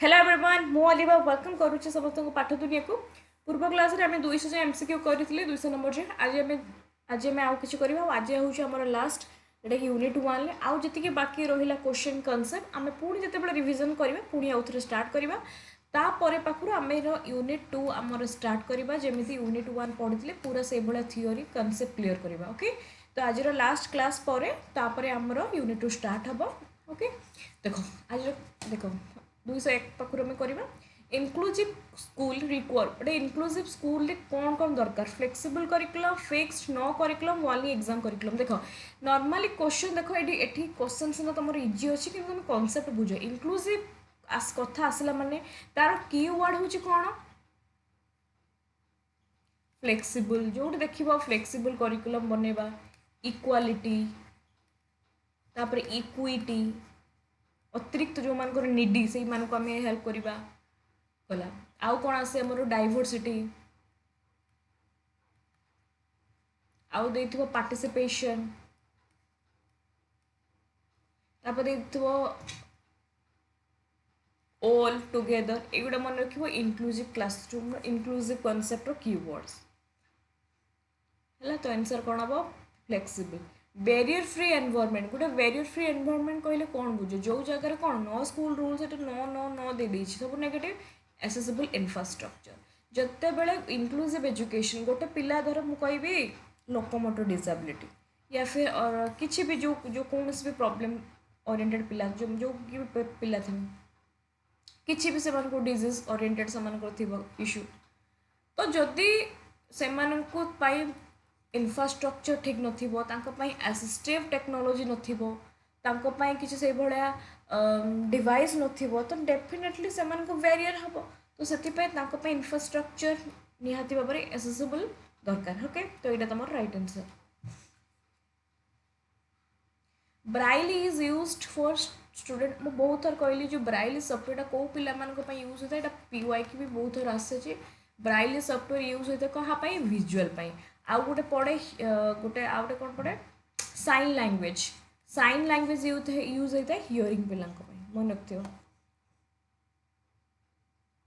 Hello everyone मु अलिबा welcome करुच्चे समस्त पाठ दुनिया को पूर्व क्लास रे हमें 200 एमसीक्यू करथिले 200 नंबर जे आज हमें आउ किछि करबा आज होउछ हमर लास्ट जेटा कि यूनिट 1 ले आउ जति के बाकी रहिला क्वेश्चन कांसेप्ट हमें पूरी जते बेले रिवीजन करबा पूरी आउथरे स्टार्ट करबा ता परे पाखरु हमें यूनिट 2 हमर स्टार्ट करबा जेमिति यूनिट 1 पढितले पूरा से भला थ्योरी कांसेप्ट क्लियर करबा ओके। तो आज लास्ट क्लास परे ता परे हमर यूनिट 2 स्टार्ट हबो ओके। देखो आज देखो 201 पाखर आम करवा इनक्लूसिव स्कूल रिक्वायर गोटे इनक्लूसिव स्कूल रे कौन कौन दरकार flexible curriculum fixed no curriculum only exam curriculum देख नॉर्मली क्वेश्चन देख ये क्वेश्चन सीना तुम इजी अच्छी कि तुम कॉन्सेप्ट बुझ इनक्लूसिव कथा आसला माने तार की वर्ड हूँ कौन फ्लेक्सिबल जो देख फ्लेक्सिबल करिकुलम बनवा इक्वालिटी तापर इक्विटी अतिरिक्त जो मान निडी से मानक आम हेल्प करवा गला आउ कौन आसे आमर डाइवर्सिटी आउ देथिबो पार्टिसिपेशन तापर देथिबो ऑल टुगेदर एगुड़ा मन रखिबो इंक्लूसिव क्लासरूम इंक्लूसिव कांसेप्ट रो कीवर्ड्स हला। तो आंसर कौन हम फ्लेक्सिबल बैरियर फ्री एनवायरनमेंट गोटे बैरियर फ्री एनवायरनमेंट कहले कौन बुझे जो जगह कौन no school rules no no no दे दी सब नेगेटिव एसेसिबल इंफ्रास्ट्रक्चर जिते बड़े इनक्लूसिव एजुकेशन गोटे पिला धर मु कहबी लोकोमोटर डिसेबिलिटी या फिर किसी भी जो जो कौन भी प्रॉब्लम ओरिएंटेड पिला जो जो पिला थे किसी भी से डिजीज ओरिएंटेड से इश्यू तो जदि से इंफ्रास्ट्रक्चर ठीक नथिबो तांको पई असिस्टिव टेक्नोलॉजी नथिबो तांको पई किछि से भलिया डिवाइस नथिबो तो डेफिनेटली से को बैरियर हबो। तो सेति पे तांको पई इंफ्रास्ट्रक्चर निहाती बाबरे एसेसिबल दरकार ओके। तो एटा तमर right answer. Braille is used for student मु बहुत थर कहली जो ब्राइल सॉफ्टवेयर को पिला मान को पई यूज होता एटा पीवाई की भी बहुत थर आसे जे ब्राइल सॉफ्टवेयर यूज होता कहा पई विजुअल पई आउ गोटे पड़े गोटे आउ गोटे कौन पड़े साइन लैंग्वेज यूज होता है हियरिंग पिला मन रखियो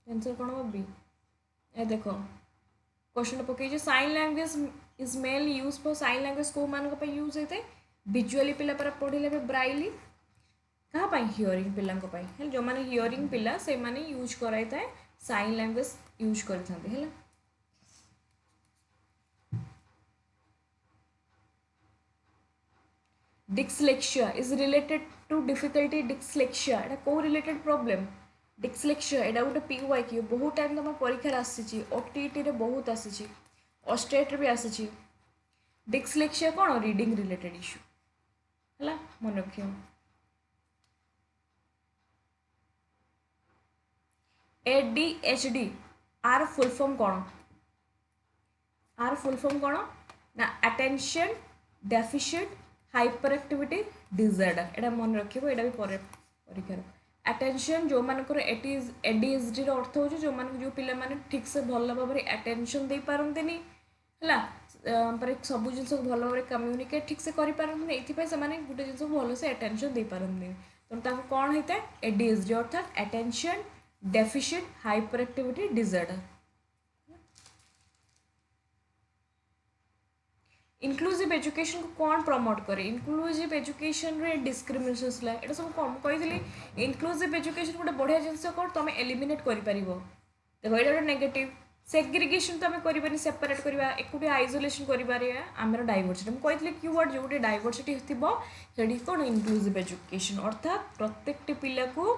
आंसर कौन हम बी ए देख क्वेश्चन पकई sign language is mainly use for sign language को मान यूज होता है विजुअली पिला पर पढ़ले ब्राइली क्या हियरिंग पिला जो मैंने हियरिंग पिला से माने यूज कराई था साइन लैंग्वेज यूज करते dyslexia is related to difficulty dyslexia एटा को रिलेटेड प्रॉब्लम डिस्लेक्सिया एटा गोटे पीवाई कि बहुत टाइम तुम परीक्षा आसी ओटीटी रे बहुत आसी स्टेट भी आसी डिस्लेक्सिया कौन रीडिंग रिलेटेड इश्यू है मन रखियो ADHD आर फुल फॉर्म कौन ना attention deficient hyper activity disorder एटा मन रखिबो एटा भी परीक्षा अटेंशन जो मानकर ADHD रो अर्थ हो जो मान जो पिला माने ठीक से भल भाव में अटेंशन दे पारंतेनी हला पर सब जिन भल भाव में कम्युनिकेट ठीक से करि पारंतेनी एथि से माने गुटे जिन भल से अटेंशन दे पारंतेनी तो ताको कौन होता है ADHD अर्थात attention deficient hyper activity disorder. Inclusive education को कौन प्रमोट करे इनक्लूसिव एजुकेशन रे डिस्क्रिमिनेशन एटा सब कौन कही इनक्लूसिव एजुकेशन गोटे बढ़िया जिनस कौन तुम एलिमिनेट कर देखो ये नेगेटिव सेग्रीगेशन तो आम कर सेपरेट करवा एक आइसोलेशन कर डाइवर्सिटी मुझे कही कीवर्ड जो गोटे डाइवर्सिटी थी कौन इनक्लूसिव एजुकेशन अर्थात प्रत्येक पिला को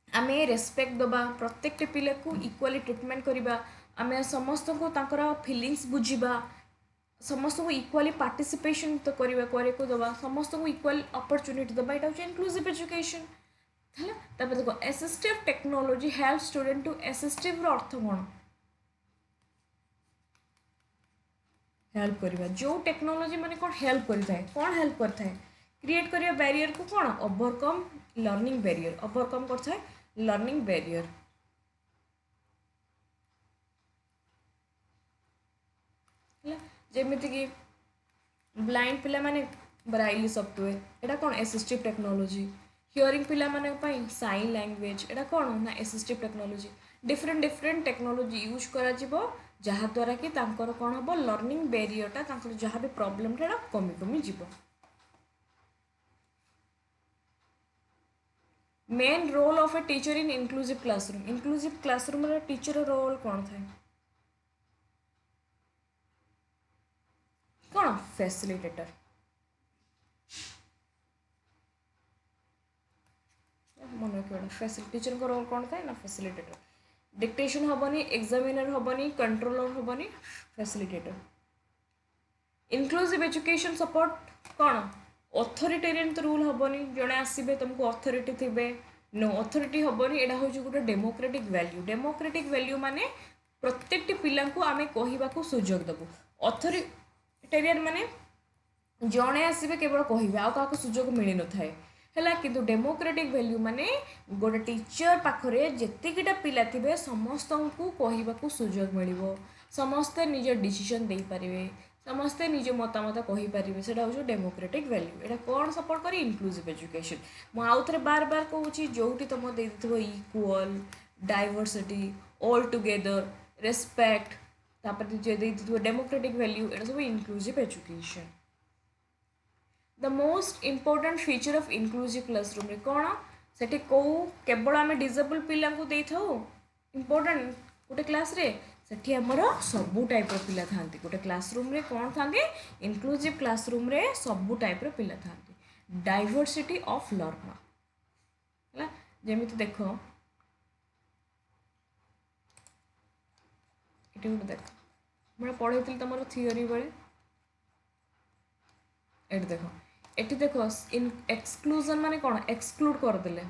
आम रेस्पेक्ट दबा प्रत्येक पिला को इक्वाली ट्रिटमेंट करवा आम समस्त को फिलिंग्स बुझा समस्त को इक्वाली पार्टिसिपेशन तो करने को दबा समस्त को इक्वाल अपॉर्चुनिटी दबा यहाँ हूँ इनक्लूसिव एजुकेशन है। तब देखो assistive technology help student to assistive अर्थ कौन हेल्प करवा जो टेक्नोलॉजी माने कौन हेल्प करता है क्रिएट करिया बैरियर को कौन ओवरकम लर्निंग बैरियर ओवरकम करता है लर्निंग बैरियर जेमिति कि ब्लाइंड पिला माने ब्राइली सॉफ्टवेयर एटा कौन असिस्टिव टेक्नोलॉजी हियरिंग पिला माने पई साइन लैंग्वेज एटा कोन ना assistive technology different different technology use करा जिवो जहाँ द्वारा कि तांकर कोन हबो लर्निंग बैरियरटा तांकर जहाँ भी प्रॉब्लमटा कमी कमी जिवो main role of a teacher in inclusive classroom रे टीचर रोल कौन थाए कौन फैसिलिटेटर मन रखिए टीचर को रोल कौन थाए ना फैसिलिटेटर डिक्टेशन हबनी एग्जामिनर हबनी कंट्रोलर हबनी फैसिलिटेटर इनक्लूसिव एजुकेशन सपोर्ट कौन अथॉरिटेरियन तो रूल हबनी जड़े आसबे तुमको अथॉरिटी थे नो अथॉरिटी हबनी एटा हूँ गोटे डेमोक्रेटिक वैल्यू माने प्रत्येक पिला को आम कहवाक सुजोग देवु अथॉरिटेरियन माने जड़े आसबे केवल कहे आ क्या सुजोग मिल न थाए है कि डेमोक्रेटिक वैल्यू माने गोटे टीचर पाखरे जेतिकीटा पिला थे समस्त को कहवाक सुजोग मिल समस्ते निज डिसीजन दे पारे समस्ते निज मतामत कहीपर से हूँ डेमोक्रेटिक वैल्यू यहाँ कौन सपोर्ट करे इंक्लूसिव एजुकेशन मुझे बार बार कहूँ जो तुम दे equal diversity all together respect तापर जो डेमोक्रेटिक वैल्यू यहाँ सब inclusive education the most important feature of inclusive classroom रे कौन से कौ केवल आम डिजेबल पिला दे था इम्पोर्टाट गोटे क्लास रे सेठी हमर सबू टाइप पिला था गोटे क्लासरूम रे कौन था इंक्लूसिव क्लासरूम रे सबू टाइप पिला था डाइवर्सिटी ऑफ लर्नर है जमीती देख ये गोटे देख मैं पढ़े तुम थियोरी बेले ये देख ये देख एक्सक्लूजन माने कौन एक्सक्लूड करदे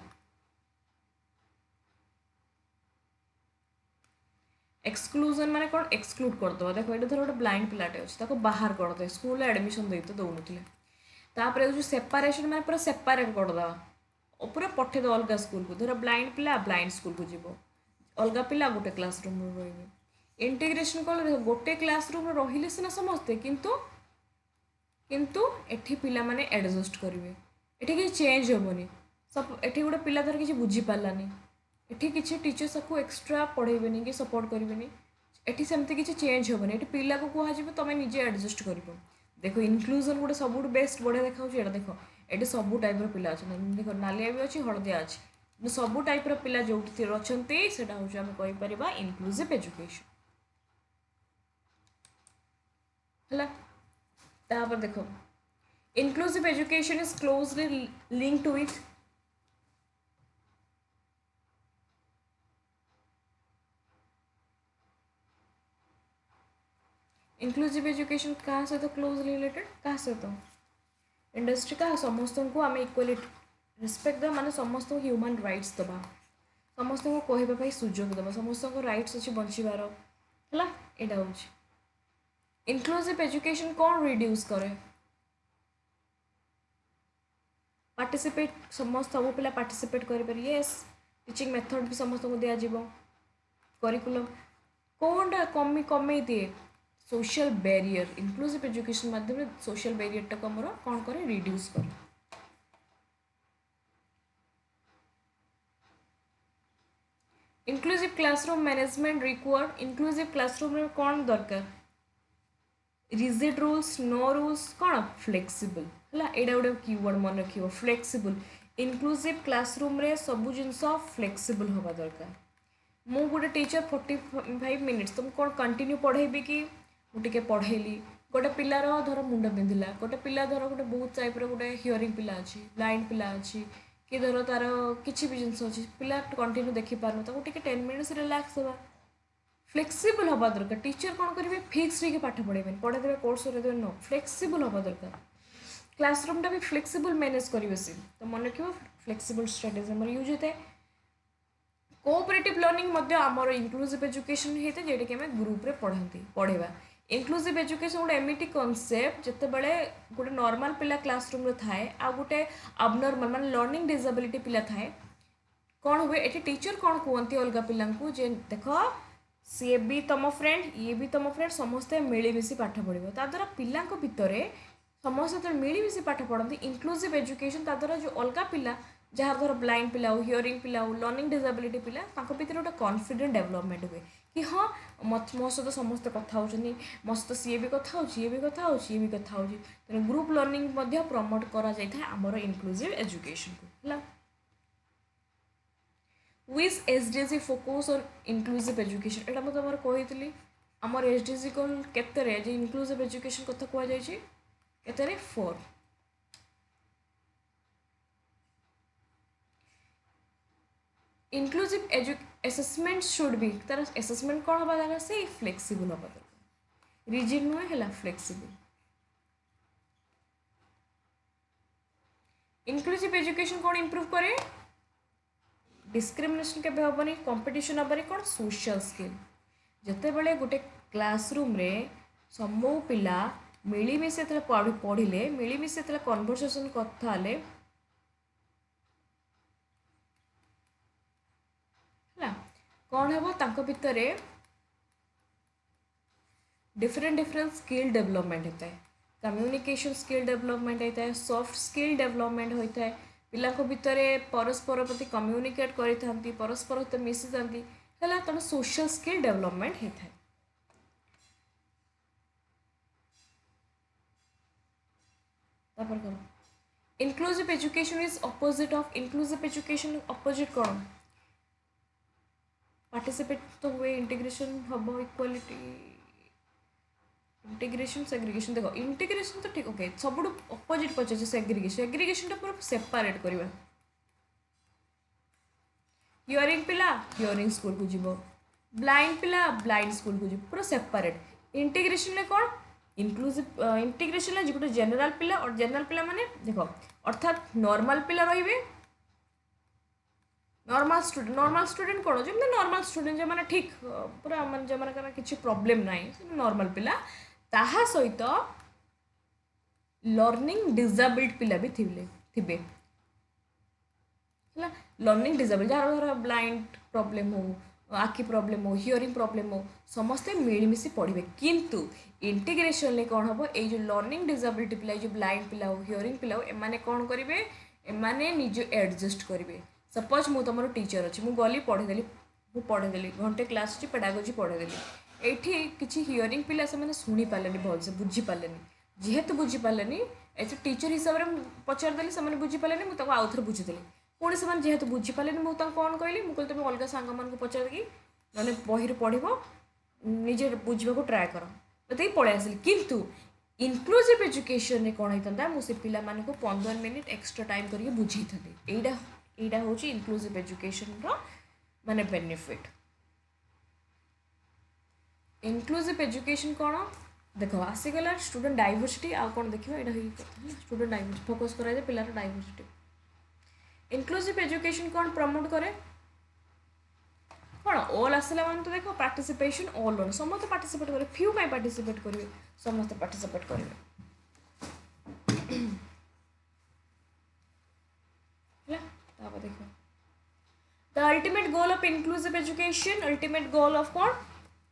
एक्सक्लूजन माने कौन एक्सक्लूड करदे देखो ये धर गोटे ब्लाइंड पिलाटे अच्छे बाहर करदे स्कूल एडमिशन दे तो दौन तापर जो सेपारेशन माने पूरा सेपारेट करदे पूरा पठे दो अलग स्कूल को धर ब्लाइंड पिला ब्लाइंड स्कूल को जीव अलग पिला गोटे क्लासरूम रही इंटीग्रेशन कौन देख गोटे क्लासरूम रही सीना समस्ते किंतु किंतु एठी पिला माने एडजस्ट करेंगे एठी कि चेंज हेनी सब एठी गोटे पिला धर किसी बुझी पारानी एठी किसी टीचर्स को एक्सट्रा पढ़ेबेनी कि सपोर्ट करेंगे एठी सेमती किसी चेंज हेनी एठी पिला को कहुब तुम निजे एडजस्ट कर देख इनक्लूजन गोटे सब बेस्ट बढ़िया देखा देख ये सब टाइप पिला अच्छा देख नालिया भी अच्छी हलदिया अच्छी सब टाइप पिला जो अच्छा से हूँ आम कहीपर इनक्लूसिव एजुकेशन है तापर देखो inclusive education is closely linked with inclusive education क्या सहित क्लोजली रिलेटेड क्या सहित इंडस्ट्री का समस्त को आम इक्वाली रेस्पेक्ट देवा माने समस्त ह्यूमन राइट्स दबा समस्त को कहवाई सुजोग देवा समस्त राइट्स अच्छी बचार है यहाँ हूँ इनक्लूसिव एजुकेशन कौन रिड्यूस करे पार्टिसिपेट समस्त सब पिला पार्टिसिपेट करें यस टीचिंग मेथड भी समस्त को दिज्व करिकुलम कौनटा कमी कमे दिए सोशल बैरियर इनक्लूसिव एजुकेशन माध्यम सोशल बैरियर टाक आमर कौन करे रिड्यूस करे inclusive classroom management required inclusive classroom में कौन दरकार रिजिड रूल्स नो रूल्स कौन फ्लेक्सिबल है यहाँ गोटे कीवर्ड मन रख फ्लेक्सिबल इनक्लूसिव क्लासरूम रे सबू जिनस फ्लेक्सिबल हवा दरकार मु गोटे टीचर 45 मिनिट्स तुम कौन कंटिन्यू पढ़ेबी कि मुझे पढ़ेली गोटे पिलार धर मुंड पिंधिला गोटे पिला धर गोटे बहुत टाइप गोटे हियरिंग पिला अच्छी ब्लाइंड पिला अच्छी कि धर तार किसी भी जिनस अच्छी पिला कंटिन्यू देखिपार टे 10 मिनिट्स रिलैक्स हवा फ्लेक्सिबल हवा दरकार टीचर कौन करेंगे फिक्स रही पाठ पढ़ेबे पढ़े देवे कोर्स देवे नो फ्लेक्सिबल हवा दरकार क्लासरूम टा भी फ्लेक्सिबल मैनेज करेंगे सी तो मन रखिए फ्लेक्सिबल स्ट्राटेजी आम यूज होता है कोऑपरेटिव लर्निंग आमर इनक्लूसिव एजुकेशन होता है जोटा कि ग्रुप रे पढ़ेबा इनक्लूसिव एजुकेशन गोटे एमती कनसेप्ट जिते बड़े गोटे नॉर्मल पिला क्लासरूम रे थाए आ गोटे अबनॉर्मल माने लर्निंग डिसेबिलिटी पिला थाए कौन हुए ये टीचर कौन कहते अलग पिला जे देख सी भी तुम फ्रेंड ये भी तुम फ्रेंड समस्ते मिलमिशि पाठ पढ़ो ता द्वारा पिला भितर समस्त जो मिलमिशि पाठ पढ़ती इनक्लूसिव एजुकेशन ता द्वारा जो अलग पिला जार धर ब्लाइंड पिला हो हियरिंग पिला हो लर्निंग डिसेबिलिटी पिला भितर गोटे कॉन्फिडेंट डेवलपमेंट हुए कि हाँ मो सहित समस्ते कथा होचनी मो सहित सी भी कथा हो सी भी कथा हो सी भी कथा हो तेणु ग्रुप लर्निंग प्रमोट करा जाय था आमर इनक्लूसिव एजुकेशन को है which SDG focus on inclusive education एटा मुझे कही आमर एसडीजी गोल केते इनक्लूसिव एजुकेशन कथा कह जाय केते 4 इनक्लूसिव एसेसमेंट शुड बी तार एसेसमेंट कौन हवा दरकार से फ्लेक्सिबल हवा दरकार रिजिड नुहे है फ्लेक्सिबल इनक्लूसिव एजुकेशन कौन इंप्रूव करे डिस्क्रिमिनेशन के हेनी कंपिटिशन हेनी कौन सोशल स्किल जिते बड़े गोटे क्लासरूम रे समूह पिला मिलमिशे पढ़िले मिलमिशे कन्वर्सेशन कथा कौन हम तांको भितर डिफरेंट डिफरेंट स्किल डेवलपमेंट होता है कम्युनिकेशन स्किल डेवलपमेंट होता है सॉफ्ट स्किल डेवलपमेंट होता है पिला भितर परस्पर प्रति कम्युनिकेट करी परस्पर सहित मिसी था तेणु सोशल स्किल डेवलपमेंट होता है कौन inclusive education is opposite of inclusive education opposite कौन पार्टिसिपेट तो हुए इंटीग्रेशन हम इक्वालिटी इंटीग्रेशन सेग्रीगेशन देख इंटीग्रेशन तो ठीक ओके सब अपोजिट पचार सेग्रीगेशन एग्रीगेशन पूरा सेपरेट करवा हियरिंग पिला हियरिंग स्कूल को जीव ब्लाइंड पिला ब्लाइंड स्कूल को जीव पूरा सेपरेट इंटीग्रेशन में कौन इनक्लूसिव इंटीग्रेशन में गोटे जनरल पिला और जनरल पिला माने देख अर्थात नॉर्मल पिला रही नॉर्मल स्टूडेंट कौन जो नॉर्मल स्टूडेंट जो मैंने ठीक पूरा मन जो मैंने किसी प्रॉब्लम ना नॉर्मल पिला ताहा सहित लर्निंग डिसेबल्ड पिला भी थिबे लर्निंग डिसेबल्ड जार धर ब्लाइंड प्रॉब्लम हो आखि प्रॉब्लम हो हियरिंग प्रॉब्लम हो समस्ते मिलमिशि पढ़े किंतु इंटीग्रेशन में कौन हम ये जो लर्निंग डिसेबिलिटी पिला जो ब्लाइंड पिला हो हियरिंग पिला हो एमाने कौन करेंगे एमाने निज एडजस्ट करेंगे सपोज मु तुम टीचर अच्छी मुझे गली पढ़ेदेली मुझे पढ़ेदेली घंटे क्लास अच्छी पेडागोजी पढ़ेदेली ये किसी हियरिंग पिला से शुणी पारे भलसे बुझीपारे जेहेतु बुझीपारे एज टीचर हिसाब से पचारदेली से बुझीपारे मुझे आउ थे बुझीदेली पुणी से जेहेतु बुझीपारे मुझे कौन कहली मुझे तुम अलग सांग मान पचारिकी ना बही पढ़ निजे बुझा ट्राए कर तो पलि आसिली किंतु इनक्लूसिव एजुकेशन में कौन होता मुझे पिला 15 मिनिट एक्स्ट्रा टाइम करके बुझे था यहाँ हूँ इनक्लूसिव एजुकेशन माने बेनिफिट इनक्लूसिव एजुकेशन कौन देख आसीगला स्टूडेंट डाइवर्सिटी आ कौन देखिए यहाँ स्टूडेंट डाइवर्सिटी फोकस कराए पिलार डाइवर्सिटी इनक्लूसिव एजुकेशन कौन प्रमोट करे कौन ऑल आसला मान तो देख पार्टिसिपेशन ऑल वन समस्त पार्टिसिपेट करेंगे फ्यू कहीं पार्टिसिपेट करेंगे समस्त पार्टिसिपेट करेंगे देखो the ultimate goal of inclusive education ultimate goal of कौन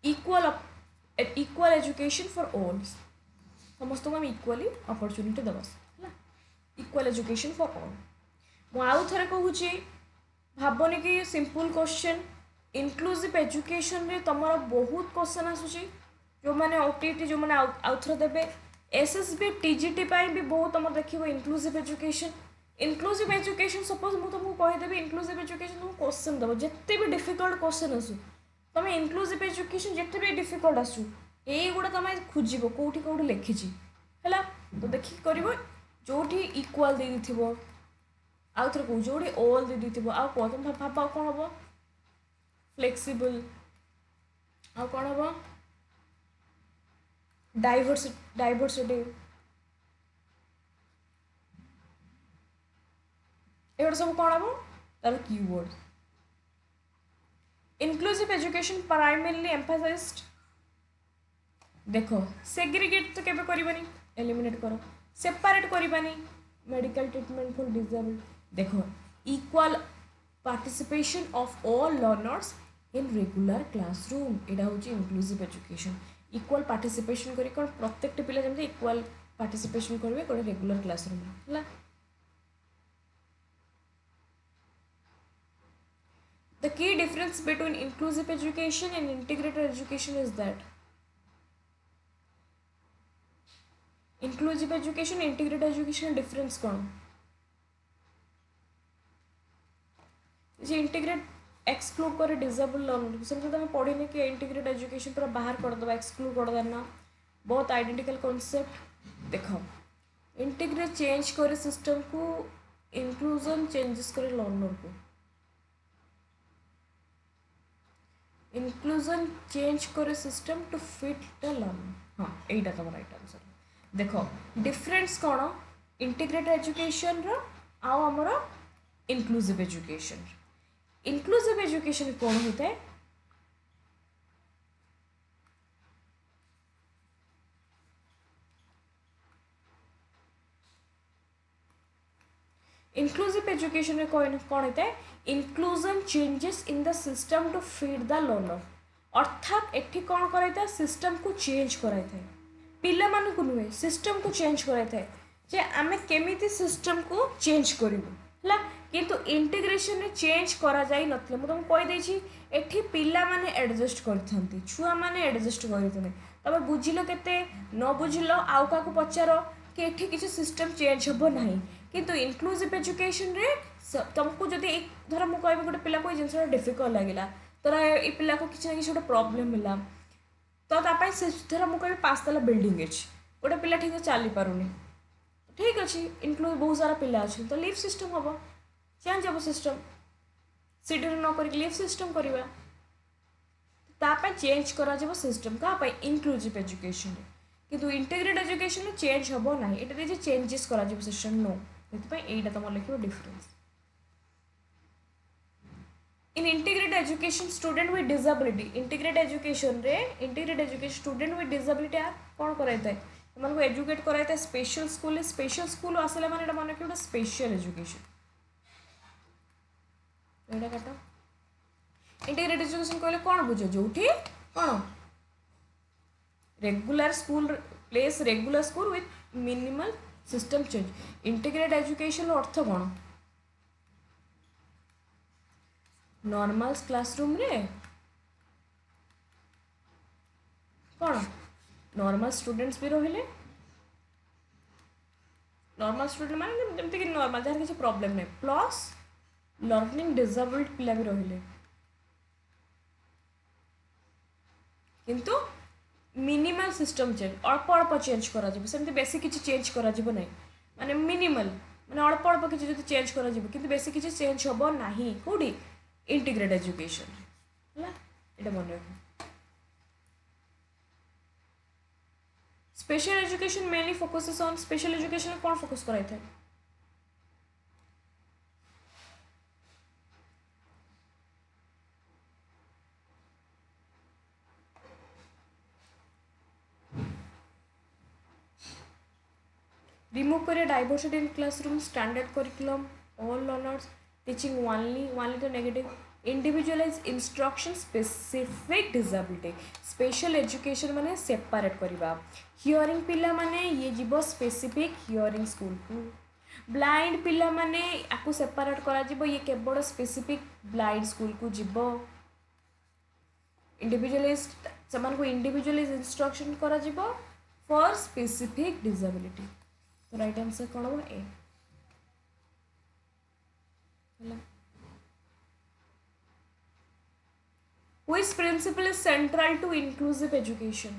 इक्वल एजुकेशन फॉर ऑल समस्त को हम इक्वाली अपॉर्चुनिटी दबा इक्वल एजुकेशन फॉर ऑल मुझे कहूँ भावनी कि सिंपल क्वेश्चन इनक्लूसिव एजुकेशन रे तुम बहुत क्वेश्चन आसूसी जो मैंने ओटीटी जो मैंने आउ थे देवे एसएसबी टीजीटी भी बहुत तुम देखो इनक्लूसिव एजुकेशन सपोज मुझे तुमको कहीदेवी इनक्लूसिव एजुकेशन तुमको क्वेश्चन दब जिते भी डिफिकल्ट क्वेश्चन आसू तुम इनक्लूसिव एजुकेशन जिते भी डिफिकल्ट आसू ये गुड़ा तुम खोज कौटी कौटी लिखी है तो देखिक कर जो इक्वाल दे दी आउ थे कह जो ऑल दे दी आउ कौन तुम भाव आउ कौन हम फ्लेक्सिबल आउ कौन हम डाइवर्सिटी ये सब कौन हम तार keyword inclusive education primarily emphasized देख सेग्रीगेट तो केबे करबानी एलिमिनेट करो सेपरेट करबानी मेडिकल ट्रीटमेंट फॉर डिसेबल्ड देख equal participation of all learners in regular classroom यहाँ हूँ इनक्लूसिव एजुकेशन इक्वल पार्टिसिपेशन करी कौन प्रत्येक पिला जमी इक्वल पार्टिसिपेशन करेंगे गोटे रेगुलर क्लासरूम है The key difference between inclusive education and integrated education is that inclusive education and integrated education difference कौन जे इंटीग्रेट एक्सक्लूड करे डिसेबल लर्नर सेमती तुम पढ़ी कि इंटीग्रेट एजुकेशन पूरा बाहर करदे एक्सक्लूड करदेना बहुत आइडेंटिकल कॉन्सेप्ट देख इंटीग्रेट चेंज करे सिस्टम को इंक्लूजन चेंजेस करे लर्नर को इंक्लूजन चेंज करे system to fit the learner हाँ यहीटा तुम राइट आंसर देख डिफरेंस कौन इंटीग्रेटेड एजुकेशन रो आउ आमर इंक्लूसिव एजुकेशन इंक्लूसिव एजुकेशन कौन होता है इंक्लूसिव एजुकेशन में कौन होता है inclusion changes in the system to feed the learner अर्थात एठी कौन कराइता सिस्टम को चेंज कराइता पिला मान को नुहे सिस्टम को चेंज कराइता जे आमे केमिति सिस्टम को चेंज करिवु हला किंतु इंटीग्रेशन में चेंज करा जाई नथले मु तुम कहि देछि एठी पिला माने एडजस्ट करथंती छुआ माने एडजस्ट करथने तबे बुझिलो केते न बुझिलो आउ का को पचारो कि एठी किछि सिस्टम चेंज हबो नाही किंतु इंक्लूसिव एजुकेशन रे तुमको जदि एक धर मु कहबे गोटे पिला को जिनसा डिफिकल्ट लागिला तोरा ए पिला को किछि ना किछि गोटे प्रॉब्लम मिला तो तापाई से धर मु कहबे 5 तला बिल्डिंग अछि गोटे पिला ठीक से चली पारुनी ठीक अच्छे इंक्लूड बहुत सारा पिला अच्छे तो लिफ्ट सिस्टम हम चेंज हम सिस्टम सीढ़ी न कर लिफ्ट सिस्टम करवा तापाई चेंज करा सिस्टम क्या इंक्लूसिव एजुकेशन किंतु इंटीग्रेटेड एजुकेशन में चेंज हम ना ये चेंजेस करा सिस्टम नो ये तुम लिख difference in integrated education student with disability integrated education रे integrated education student with disability कौन कराइए को एजुकेट कराइए स्पेशल स्कूल आसला माने मन कि स्पेशल एजुकेशन एटा काट इंटीग्रेटेड एजुकेशन कहले कौन बुझ जो कौन regular school place regular school with minimal system change integrated education अर्थ कौन नॉर्मल क्लासरूम रे कौन नॉर्मल स्टूडेंट्स भी रहिले नॉर्मल स्टूडेंट माने जमते कि नॉर्मल जार किसी प्रॉब्लम नहीं प्लस लर्निंग डिसेबल्ड पिला भी रहिले किंतु मिनिमल सिस्टम चेंज अल्प अल्प चेंज करा जिवो सेमते बेसी किछि चेंज करा जिवो नहीं माने मिनिमल माने अल्प अल्प किछि जति चेंज करा जिवो किंतु बेसी किछि चेंज हबो नाही कोडी इंटीग्रेटेड एजुकेशन हला एटा मन रखो special education mainly focuses on special education में कौन फोकस कराई थे रिमूव करिए diversity in classroom standard curriculum all learners teaching only तो negative individualize instruction specific disability special education माने सेपरेट करवा हियरिंग पिला माने ये जीव स्पेसिफिक हियरिंग स्कूल को ब्लाइंड पिला माने आपको सेपरेट करा जीव ये केवल स्पेसिफिक ब्लाइंड स्कूल को जीव इंडिविजुअलाइज समान को इंडिविजुअलाइज इंस्ट्रक्शन करा जीव फॉर स्पेसिफिक डिसेबिलिटी तो राइट आंसर कौन हो ए Which principle is central to inclusive education?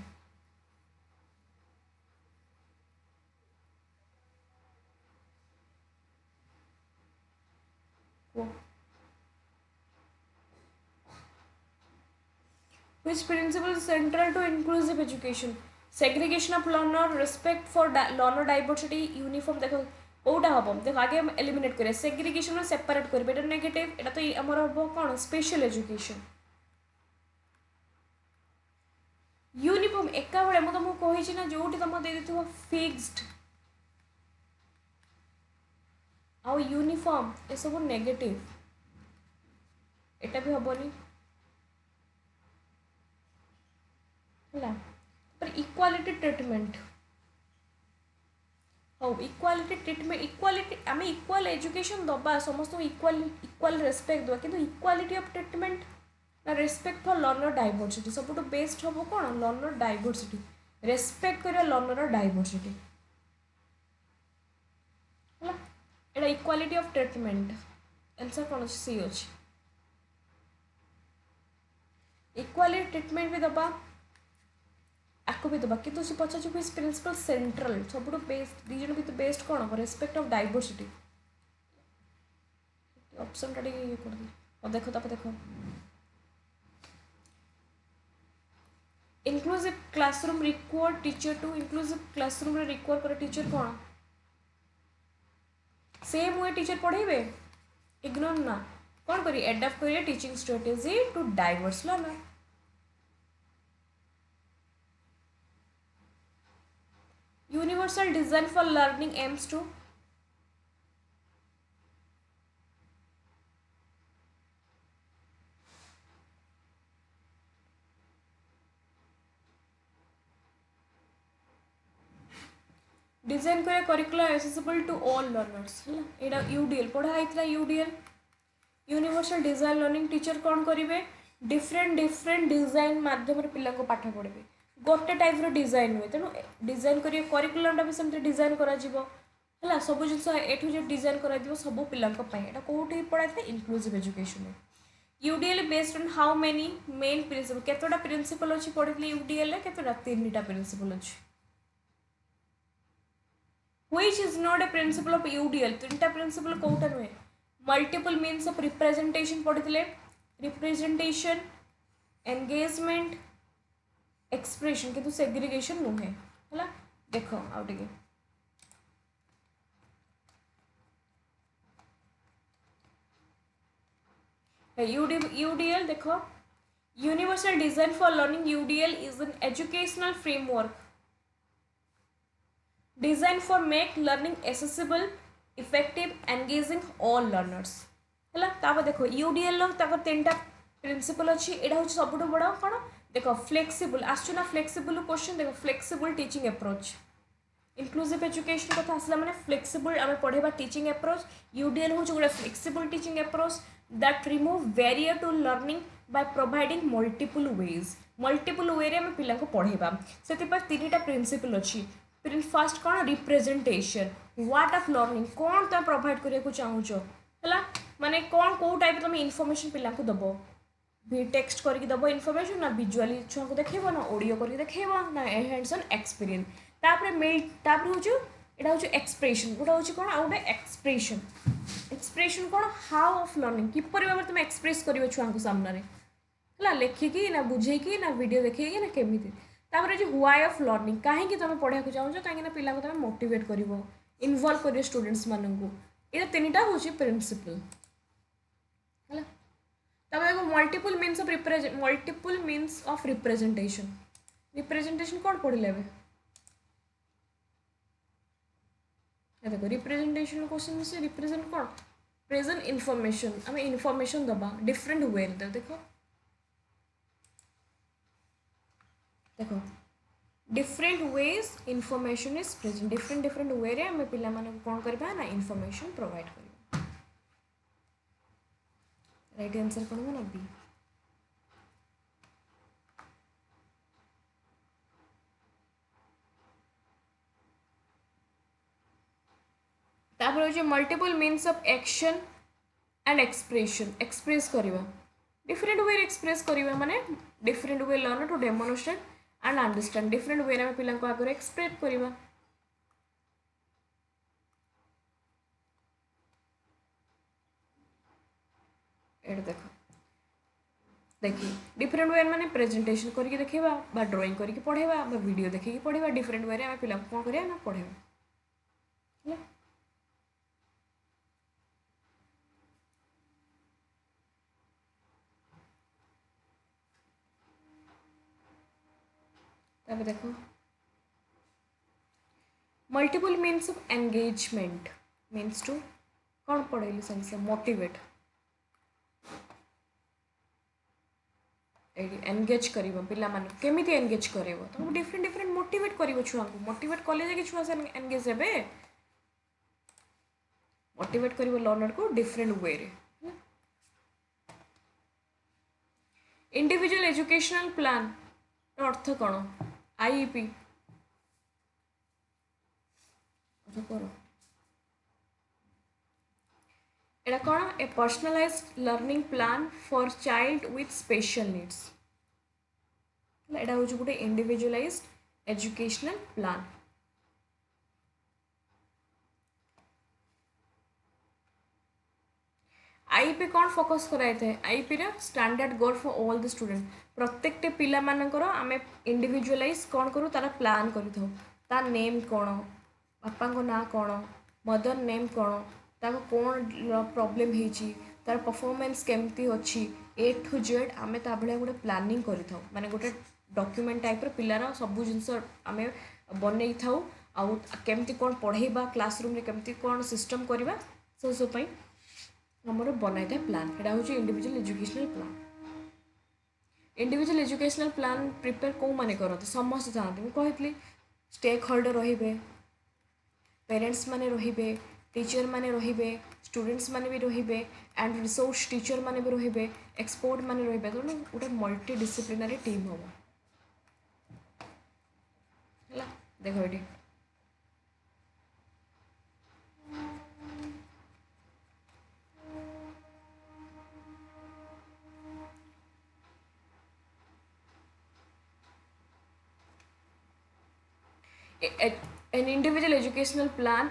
Which principle is central to inclusive education? Segregation of learner, respect for learner diversity, uniform. देखो कोटा हम देखो आगे हम एलिमिनेट करें सेग्रीगेशन में सेपरेट करें बेटा नेगेटिव एटा तो हमर हम कौन स्पेशल एजुकेशन यूनिफॉर्म एका बेले मु तुमको कही ना जो तुम दे देथिबो फिक्स्ड आउ यूनिफॉर्म ये सब नेगेटिव एटा भी हबनी हला पर इक्वालिटी ट्रीटमेंट हो इक्वालिटी ट्रिटमेंट इक्वालिटी आम इक्वाल एजुकेशन दबा समस्त इक्वाल इक्वाल रेस्पेक्ट दवा कि इक्वालिटी ऑफ ट्रिटमेंट ना रेस्पेक्ट फॉर लर्नर डाइवर्सिटी सब बेस्ट हम कौन लर्नर डाइवर्सिटी रेस्पेक्ट कर लर्नर डाइवर्सिटी है एटा इक्वालिटी ऑफ ट्रिटमेंट आंसर कौन अच्छे सी अच्छे इक्वालिटी ट्रिटमेंट भी दबा आपको भी दबा कि से पचार प्रिंसिपल सेंट्रल सब बेस्ट दिजन भी बेस्ट कौन हम रेस्पेक्ट ऑफ डाइवर्सिटी ऑप्शन टा ये कर दे देखो तापर देखो inclusive classroom required teacher to inclusive classroom रे रिक्वायर करे टीचर कौन सेम वे टीचर पढ़ेबे इग्नोर ना कौन करी एडाप्ट करिए teaching strategy to diverse learner universal design for learning aims to design करे curricular accessible to all learners है एटा यूडीएल पढ़ाई था UDL universal design learning teacher कौन करेंगे डिफरेंट डिफरेंट डिजाइन मध्यम पिला को पाठ पढ़े गोटे टाइप डिजाइन हुए तेणु डिजाइन करिए करिकुलमटा भी सेमती डिजाइन है सब जिन एठू जो डिजाइन कर सब पिला कौटी पढ़ाई था inclusive education UDL based on how many main principle केतोटा प्रिंसिपल अच्छी पढ़ी यूडीएल केतोटा 3टा प्रिंसिपल अच्छी which is not a principle of UDL 3टा प्रिंसिपल कोटा नुहे मल्टीपल मीन्स ऑफ रिप्रेजेंटेशन पढ़ी रिप्रेजेंटेशन एंगेजमेंट एक्सप्रेशन किंतु सेग्रीगेशन नुहे है देख आउ UDL देख universal design for learning UDL is an educational framework design for make learning accessible effective engaging all learners है देखो यूडीएल 3टा प्रिंसिपल अच्छी यहाँ हूँ सब बड़ कौन देख फ्लेक्सिबल आसना फ्लेक्सिबल क्वेश्चन देख flexible teaching approach inclusive education कथा आसला माने फ्लेक्सिबल आम पढ़ेबा टीचिंग अप्रोच यूडीएल हूँ गोटे flexible teaching approach that remove barrier to learning by providing multiple way आम पिला पढ़ेबा से 3टा प्रिंसिपल अच्छी फर्स्ट कौन रिप्रेजेंटेशन व्हाट ऑफ लर्निंग कौन तुम प्रोवाइड करने चाहूच है माने कौन कौ टाइप तुम इनफॉरमेशन पिला को दब भी टेक्स्ट करके दब इनफॉरमेशन ना विजुअली छुआ को देखेब ना ऑडियो करके देखेब ना हैंड्स ऑन एक्सपीरियंस तापर हूँ यहाँ हूँ एक्सप्रेशन गोटा हूँ कौन आ गए एक्सप्रेशन कौन हाउ ऑफ लर्निंग किपर भाव तुम एक्सप्रेस कर छुआ को सामने है लिखिकी ना बुझेकी ना वीडियो देखिए ना केमी तापर जो वाई ऑफ लर्निंग कहीं तुम पढ़ा चाहो कहीं पिला तुम मोटिवेट कर इनवॉल्व कर स्टूडेंट्स मानू ये 3टा हूँ प्रिंसिपल है तब मल्टीपल मीन्स ऑफ रिप्रेजेंटेशन कौन पढ़ले देखो रिप्रेजेंटेशन क्वेश्चन से रिप्रेजेंट कौन प्रेजेंट इनफॉरमेशन आम इनफॉरमेशन दबा डिफरेंट वे देखो देखो different ways information is present different way रे आम पिला मानक कौन करबा ना इनफॉरमेशन प्रोवाइड करबा राइट आंसर कौन हो ना बी तापर हो multiple means of action and expression express करबा डिफरेंट वे एक्सप्रेस करबा माने different way learn to demonstrate and understand different way में पिला आगे एक्सप्रेस करवा देख देखिए डिफरेंट वे माने प्रेजेंटेशन करके देखा बा ड्राइंग करके पढ़ेबा बा वीडियो देखिए पढ़ेबा डिफरेंट वे में पिला कौन करिया ना पढ़ेबा तब देखो multiple means of engagement means to कौन पढ़ेली से मोटिवेट एंगेज कर पिला मान केमी एंगेज कर तुमको डिफरेंट डिफरेंट मोटिवेट कर छुआ को मोटिवेट कले छुआ से एंगेज हे मोटिवेट कर लर्नर को डिफरेंट वे रे इंडिविजुअल एजुकेशनल प्लान अर्थ कौन आईईपी एटा कौन a personalized learning plan for child with special needs एटा हूँ गोटे इंडिविजुअलाइज्ड एजुकेशनल प्लान आईपी कौन फोकस कराई थे आईपी रा standard goal for all the student प्रत्येक पिला मानकर आमे इंडिविजुअलाइज कौन करूँ तार प्लान करूँ तार नेम कौन बापा को ना कौन मदर नेम कौन ताको कौन प्रॉब्लम होती तार परफॉर्मेंस केमती अच्छी ए टू जेड आमे ता भलिया गोटे प्लानिंग करिथाउ माने गोटे डॉक्यूमेंट टाइप रो पिलार सब जिनस आमे बनै थाउ आउ केमती कौन पढ़ेबा क्लासरूम रे केमती कौन सिस्टम करबा सब पई हमर बनाई था प्लान एटा हूँ individual educational plan individual educational plan prepare कौ माने करते समस्त था मुझे स्टेक होल्डर रे पेरेंट्स माने रे टीचर माने रे स्टूडेंट्स माने भी रे एंड रिसोर्स टीचर माने भी रे एक्सपर्ट माने रे तेणु गोटे मल्टी डिसिप्लिनरी टीम हम है देख ये an individual educational plan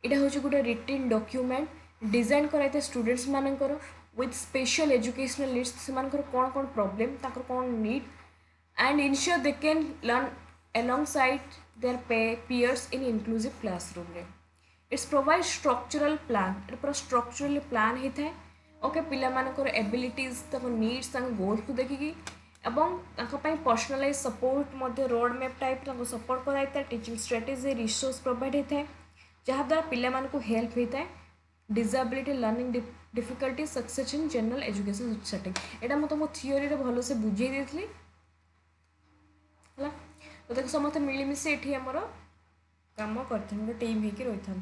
इटा हूँ गोटे रिटिन डॉक्यूमेंट डिजाइन कराई स्टूडेंट्स मानकर विथ स्पेशल एजुकेशनल नीड्स से कौन कौन प्रॉब्लम ताकर कौन need and ensure they can learn alongside their peers in inclusive classroom रे it's provide structural plan it पूरा स्ट्रक्चरली प्लान होता है ओके पिला मानकर एबिलिटीज नीड्स गोल्स को देखिकी एवं personalise support road map type support कराई टीचिंग स्ट्रेटेजी रिसोर्स प्रोवाइड होता है जहाँद्वारा पिला मानकु हेल्प होता है disability learning difficulty success in general education setting एटा मैं तुमको थियोरी रे भल से बुझे देती है तो देखो समस्त मिलमिशे ये आमर कम कर टीम होकर रही था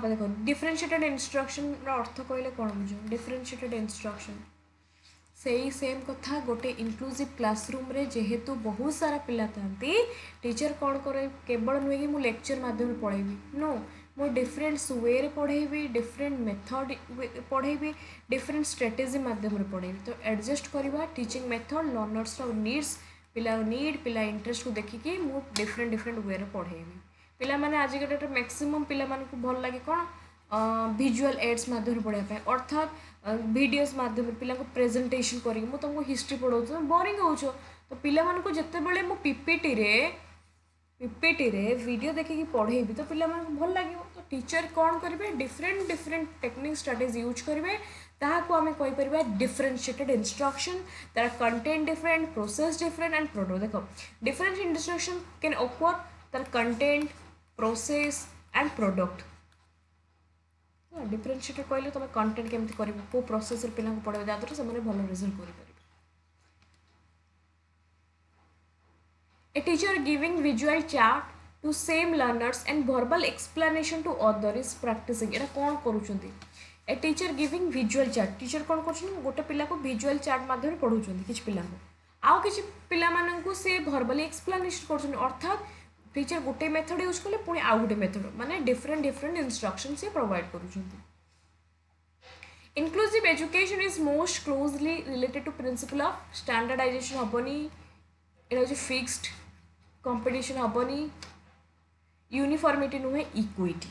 देखो डिफरेंशिएटेड इंस्ट्रक्शन अर्थ कहले कौन बुझ डिफरेंशिएटेड इंस्ट्रक्शन से ही सेम कथा गोटे इनक्लूसिव क्लासरूम रे जेहेतु बहुत सारा पिला था टीचर कौन करे केवल नुहे कि मुझे लेक्चर माध्यम पढ़ेबी नो मु डिफरेंट वे रे पढ़ेबी डिफरेंट मेथड पढ़ेबी डिफरेंट स्ट्रेटेजी माध्यम पढ़ेबी तो एडजस्ट करवा टीचिंग मेथड लर्नर्स नीड्स पिला नीड पिला इंटरेस्ट को देखिकी मु डिफरेंट डिफरेंट वे रे पढ़ेबी पिला माने आज के डेट मैक्सिमम पिला मानकु भल लागे कौन विजुअल एड्स माध्यम पढ़ाई अर्थात वीडियोस माध्यम पिला प्रेजेंटेशन करी तुमको हिस्ट्री पढ़ाऊँ तुम बोरिंग हो तो पिला मानकु जितेबाला मु पीपीटी रे वीडियो देखिकी पढ़ेबी तो पिला मानकु भल लगे तो टीचर कौन करेंगे different different technique strategy use करेंगे ताकू आम कहीपर डिफरेंशिएटेड इंस्ट्रक्शन तार content different process different and product देखो डिफरेंट इंस्ट्रक्शन कैन ऑकर तार content process and product differentiated कहले तुम कंटेंट केमती कर को प्रोसेस पिला पढ़ाई जहाँद्वारा से भल रिजल्ट कर A teacher giving visual chart to same learners and verbal explanation to other is practicing एटा कौन करूछंती a teacher giving visual chart teacher कौन कर गोटे पिला को विजुअल चार्ट माध्यम पढ़ाऊँ किसी पिला आउ किसी पिला माननकु से भर्बली एक्सप्लेनेशन कर अर्थात टीचर गोटे मेथड यूज कले पुणी आउ गोटे मेथड माने डिफरेंट डिफरेंट इंस्ट्रक्शन से provide करूछंती inclusive education is most closely related to principle of standardization हबनी एटा होची फिक्स्ड कंपटीशन हबनी यूनिफॉर्मिटी नुहे इक्विटी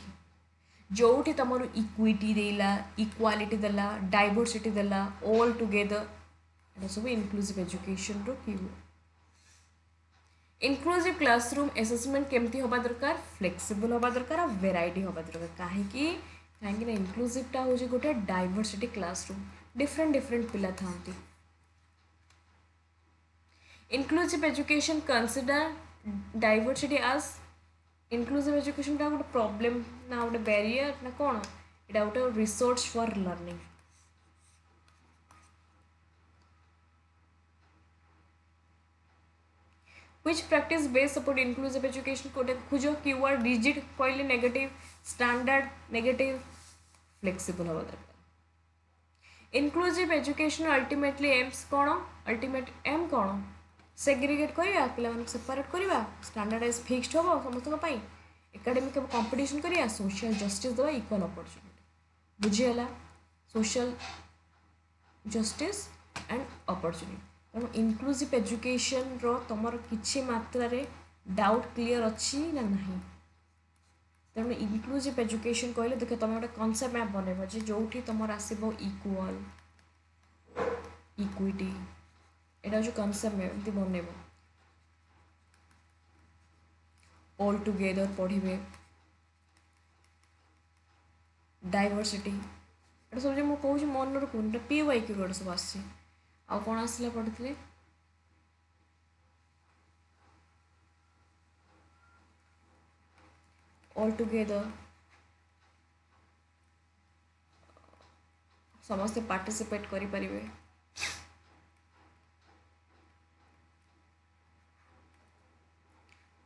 जोठी तुम इक्विटी देला इक्वालिटी देला डाइवर्सिटी देला ऑल टुगेदर एटा सब इनक्लूसिव एजुकेशन रो की इनक्लूसिव क्लासरूम असेसमेंट केमती होबा दरकार फ्लेक्सिबल होबा दरकार और वेराइटी होबा दरकार कहीं कहीं इनक्लूसिवटा हूँ गोटे डाइवर्सिटी क्लासरूम डिफरेंट डिफरेंट पिला था इनक्लूसिव एजुकेशन कंसिडर डाइवर्सिटी आज इनक्लूसिव एजुकेशन टा गोटे प्रॉब्लम ना गोटे बैरियर ना कौन यहाँ गोटे resource for learning which practice based support inclusive education कोटे खोज कीवर्ड rigid कहले negative standard negative flexible हवा दरकार inclusive education ultimately aims कौन ultimate aim कौन segregate करिया पिला मन separate करिया standardize fixed होबो समस्त को पाई एकेडमिक कंपटीशन करिया सोशल जस्टिस दवा इक्वल अपॉर्चुनिटी बुझीगला सोशल जस्टिस एंड अपॉर्चुनिटी तेणु इनक्लूसिव एजुकेशन रो तुमर किछि मात्रा रे डाउट क्लियर अच्छी ना नहीं तेणु इनक्लूसिव एजुकेशन कहले देख तुम गोटे कनसेप्ट मैप बनइब जे जोठी तुमर आसीबो इक्वल इक्विटी एटा जो कनसेप्ट मैप एमती बनइब ऑल टुगेदर पढ़िबे डाइवर्सिटी एटा सब जे मु कहूँ मन रखुन PY की वर्ड सब आसी आ कौन आसला पढ़ी ऑल टुगेदर समस्ते पार्टिसिपेट करि परिबे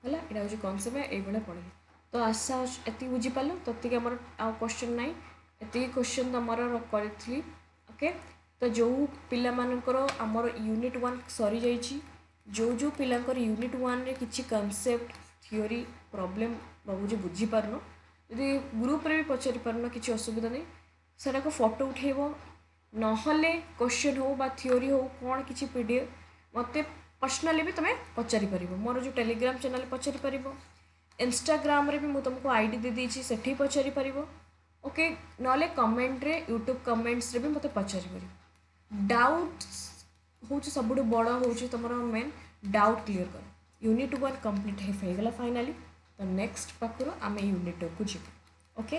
हला एटा हो कॉन्सेप्ट है एबले पढ़े तो आशा एति बुझी पालो तति के हमर आ क्वेश्चन नाही एति क्वेश्चन तमर करथली ओके तो जो पिला मानकर आमर यूनिट 1 सरी जाइछि जो पिलांकर यूनिट 1 रे किछि कांसेप्ट थ्योरी प्रॉब्लम बाबू जे बुझी पारनो यदि ग्रुप रे भी पचारि पारनो किछि असुविधा नहीं सेटा को फोटो उठेबो नहले क्वेश्चन हो बा थ्योरी हो कोन किछि पीडीएफ मते पर्सनली भी तमे पचारि परिबो मोर जो टेलीग्राम चैनल पचारि परिबो इंस्टाग्राम रे भी मु तुमको आईडी दे देछि सेठी पचारि परिबो ओके नहले कमेंट रे यूट्यूब कमेंट्स रे भी मते पचारि परिबो डाउट हूँ सब बड़ हूँ तुम मेन डाउट क्लीयर कर यूनिट 1 कंप्लीट हो गला फाइनाली तो नेक्स्ट पाखर आम यूनिट 2 को जीव ओके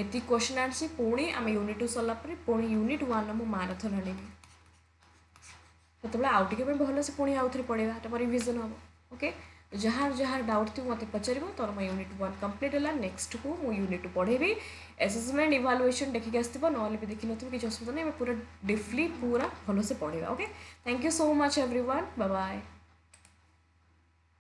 एति क्वेश्चन आंसर पुणी आम यूनिट 2 सरला पुणी यूनिट 1 मु माराथन आनिबी तो आउ टे भल से पुणी आउ थे पढ़ा रिविजन हम ओके जहाँ जहाँ डाउट थी मत पचार तो मैं यूनिट 1 कंप्लीट है नेक्स्ट को मुझे यूनिट 2 पढ़ेबी असेसमेंट इवालुएशन देखिक आसो ना भी देखी नी किसी असुविधा नहीं पूरा डीपली पूरा भल से पढ़ा okay thank you so much everyone bye bye.